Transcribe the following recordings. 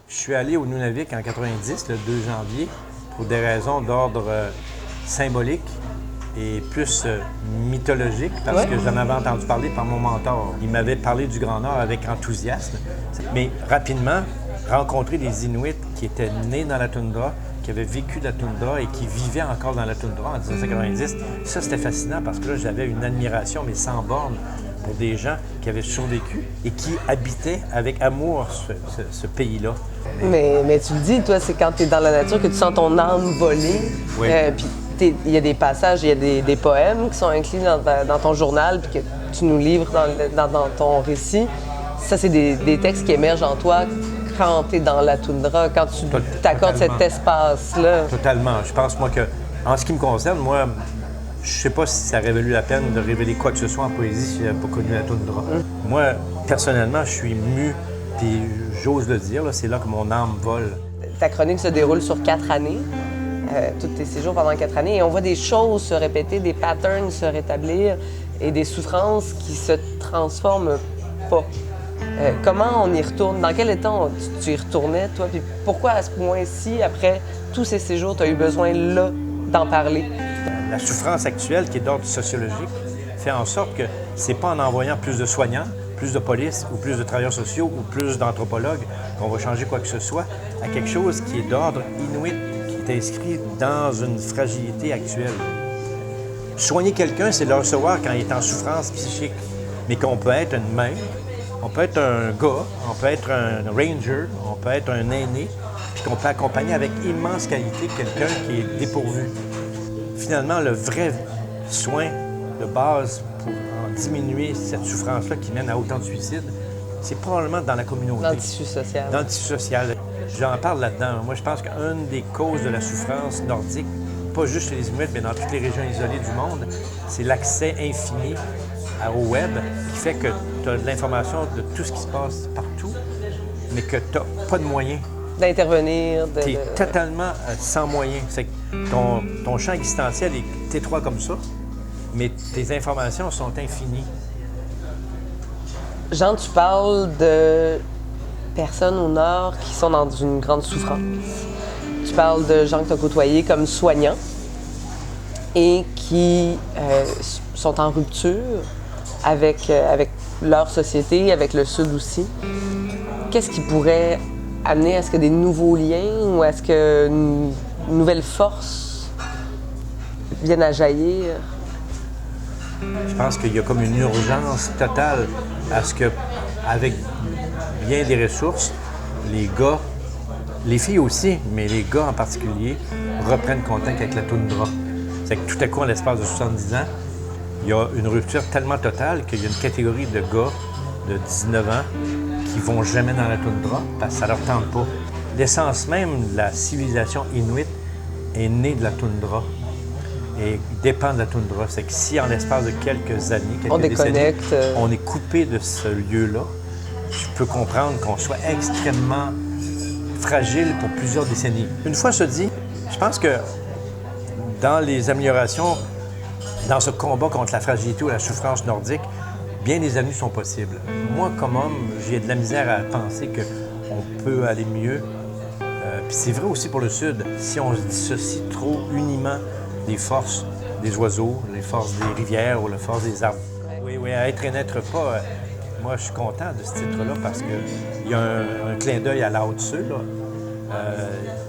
Je suis allé au Nunavik en 90, le 2 janvier, pour des raisons d'ordre symbolique et plus mythologique, parce que j'en avais entendu parler par mon mentor. Il m'avait parlé du Grand Nord avec enthousiasme, mais rapidement, rencontrer des Inuits qui étaient nés dans la toundra, qui avaient vécu de la toundra et qui vivaient encore dans la toundra en 1990, ça, c'était fascinant parce que là, j'avais une admiration, mais sans borne, pour des gens qui avaient survécu et qui habitaient avec amour ce pays-là. Mais tu le dis, toi, c'est quand tu es dans la nature que tu sens ton âme voler. Oui. Puis il y a des passages, il y a des poèmes qui sont inclus dans ton journal puis que tu nous livres dans ton récit. Ça, c'est des textes qui émergent en toi quand tu es dans la toundra, quand tu t'accordes cet espace-là. Totalement. Je pense, moi, que en ce qui me concerne, moi, je sais pas si ça aurait valu la peine de révéler quoi que ce soit en poésie si j'avais pas connu la toundra. Moi, personnellement, je suis mu, puis j'ose le dire, là, c'est là que mon âme vole. Ta chronique se déroule sur 4 années, tous tes séjours pendant 4 années, et on voit des choses se répéter, des patterns se rétablir et des souffrances qui se transforment pas. Comment on y retourne? Dans quel état tu y retournais, toi? Puis pourquoi, à ce point-ci, après tous ces séjours, tu as eu besoin, là, d'en parler? La souffrance actuelle, qui est d'ordre sociologique, fait en sorte que c'est pas en envoyant plus de soignants, plus de police ou plus de travailleurs sociaux ou plus d'anthropologues qu'on va changer quoi que ce soit à quelque chose qui est d'ordre inuit, qui est inscrit dans une fragilité actuelle. Soigner quelqu'un, c'est le recevoir quand il est en souffrance psychique, mais qu'on peut être une mère, on peut être un gars, on peut être un ranger, on peut être un aîné, puis qu'on peut accompagner avec immense qualité quelqu'un qui est dépourvu. Finalement, le vrai soin de base pour en diminuer cette souffrance-là qui mène à autant de suicides, c'est probablement dans la communauté. Dans le tissu social. Dans le tissu social. J'en parle là-dedans. Moi, je pense qu'une des causes de la souffrance nordique, pas juste chez les Inuits, mais dans toutes les régions isolées du monde, c'est l'accès infini au web qui fait que tu as de l'information de tout ce qui se passe partout, mais que tu n'as pas de moyens. D'intervenir. Tu es totalement sans moyens. C'est que ton champ existentiel est étroit comme ça, mais tes informations sont infinies. Jean, tu parles de personnes au Nord qui sont dans une grande souffrance. Tu parles de gens que tu as côtoyés comme soignants et qui sont en rupture avec leur société, avec le Sud aussi. Qu'est-ce qui pourrait amener à ce que des nouveaux liens ou à ce que une nouvelle force vienne à jaillir? Je pense qu'il y a comme une urgence totale à ce que, avec bien des ressources, les gars, les filles aussi, mais les gars en particulier, reprennent contact avec la toundra. C'est que tout à coup, en l'espace de 70 ans, il y a une rupture tellement totale qu'il y a une catégorie de gars de 19 ans qui vont jamais dans la toundra parce que ça leur tente pas. L'essence même de la civilisation inuite est née de la toundra et dépend de la toundra. C'est que si en l'espace de quelques années, quelques décennies, on est coupé de ce lieu-là, je peux comprendre qu'on soit extrêmement fragile pour plusieurs décennies. Une fois ce dit, je pense que dans les améliorations, dans ce combat contre la fragilité ou la souffrance nordique, bien des avenues sont possibles. Moi, comme homme, j'ai de la misère à penser qu'on peut aller mieux. Puis c'est vrai aussi pour le Sud. Si on se dissocie trop uniment des forces des oiseaux, les forces des rivières ou les forces des arbres. Oui, à être et n'être pas. Moi, je suis content de ce titre-là parce qu'il y a un clin d'œil à Lao Tzu.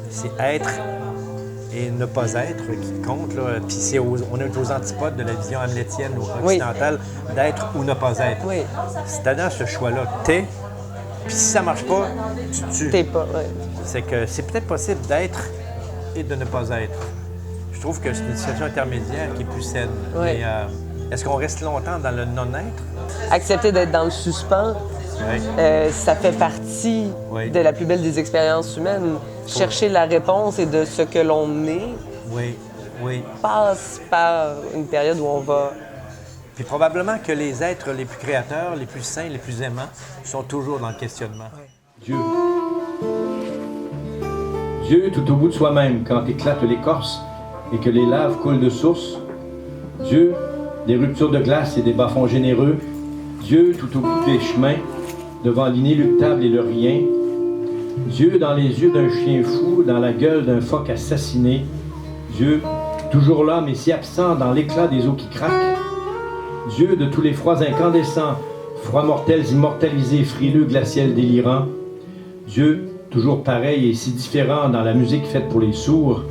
C'est être et ne pas être qui compte. Puis on est aux antipodes de la vision hamlétienne ou occidentale d'être ou ne pas être. Oui. C'est dans ce choix-là. T'es, puis si ça marche pas, tu tues. T'es pas, oui. C'est que c'est peut-être possible d'être et de ne pas être. Je trouve que c'est une situation intermédiaire qui est plus saine. Oui. Mais est-ce qu'on reste longtemps dans le non-être? Accepter d'être dans le suspens, ça fait partie de la plus belle des expériences humaines. Chercher la réponse et de ce que l'on est passe par une période où on va... Puis probablement que les êtres les plus créateurs, les plus sains, les plus aimants sont toujours dans le questionnement. Dieu. Dieu tout au bout de soi-même quand éclate l'écorce et que les laves coulent de source. Dieu, des ruptures de glace et des bas-fonds généreux. Dieu tout au bout des chemins, devant l'inéluctable et le rien. Dieu dans les yeux d'un chien fou, dans la gueule d'un phoque assassiné. Dieu, toujours là, mais si absent dans l'éclat des eaux qui craquent. Dieu de tous les froids incandescents, froids mortels immortalisés, frileux, glaciels délirants. Dieu, toujours pareil et si différent dans la musique faite pour les sourds.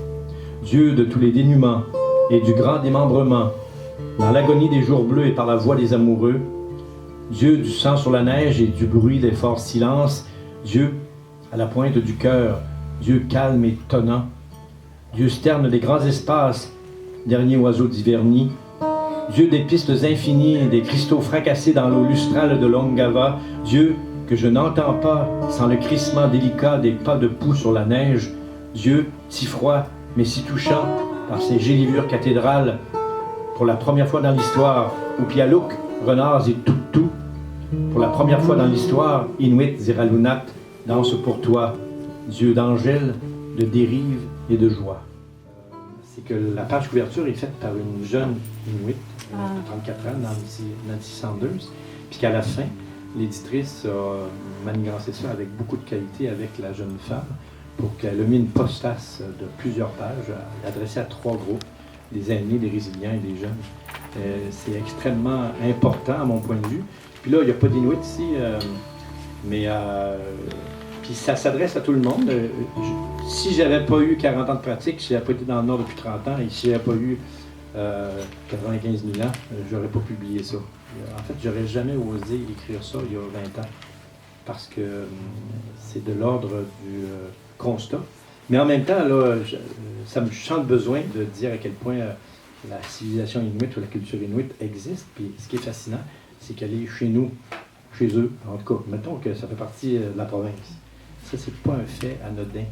Dieu de tous les dénûments et du grand démembrement, dans l'agonie des jours bleus et par la voix des amoureux. Dieu du sang sur la neige et du bruit des forts silences. Dieu à la pointe du cœur, Dieu calme et tonnant. Dieu sterne des grands espaces, dernier oiseau d'Hivernie. Dieu des pistes infinies et des cristaux fracassés dans l'eau lustrale de l'Ongava. Dieu que je n'entends pas sans le crissement délicat des pas de poux sur la neige. Dieu si froid mais si touchant par ses gélivures cathédrales. Pour la première fois dans l'histoire, Upialuk, renards et tout. Pour la première fois dans l'histoire, Inuit Zeralunat danse pour toi, Dieu d'angèle, de dérive et de joie. C'est que la page couverture est faite par une jeune Inuit de 34 ans, Nancy Sanders, puis qu'à la fin, l'éditrice a manigancé ça avec beaucoup de qualité avec la jeune femme pour qu'elle ait mis une postface de plusieurs pages adressée à 3 groupes, des aînés, des résilients et des jeunes. C'est extrêmement important à mon point de vue. Puis là, il n'y a pas d'Inuit ici, mais puis ça s'adresse à tout le monde. Si j'avais pas eu 40 ans de pratique, si j'avais pas été dans le Nord depuis 30 ans et si j'avais pas eu 95 000 ans, j'aurais pas publié ça. En fait, j'aurais jamais osé écrire ça il y a 20 ans parce que c'est de l'ordre du constat. Mais en même temps, là, ça me sent le besoin de dire à quel point la civilisation inuite ou la culture inuite existe. Puis ce qui est fascinant, c'est qu'elle est chez nous, chez eux, en tout cas. Mettons que ça fait partie de la province. Ça, c'est pas un fait anodin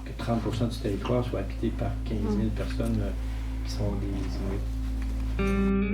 que 30% du territoire soit habité par 15 000 personnes qui sont des Inuits.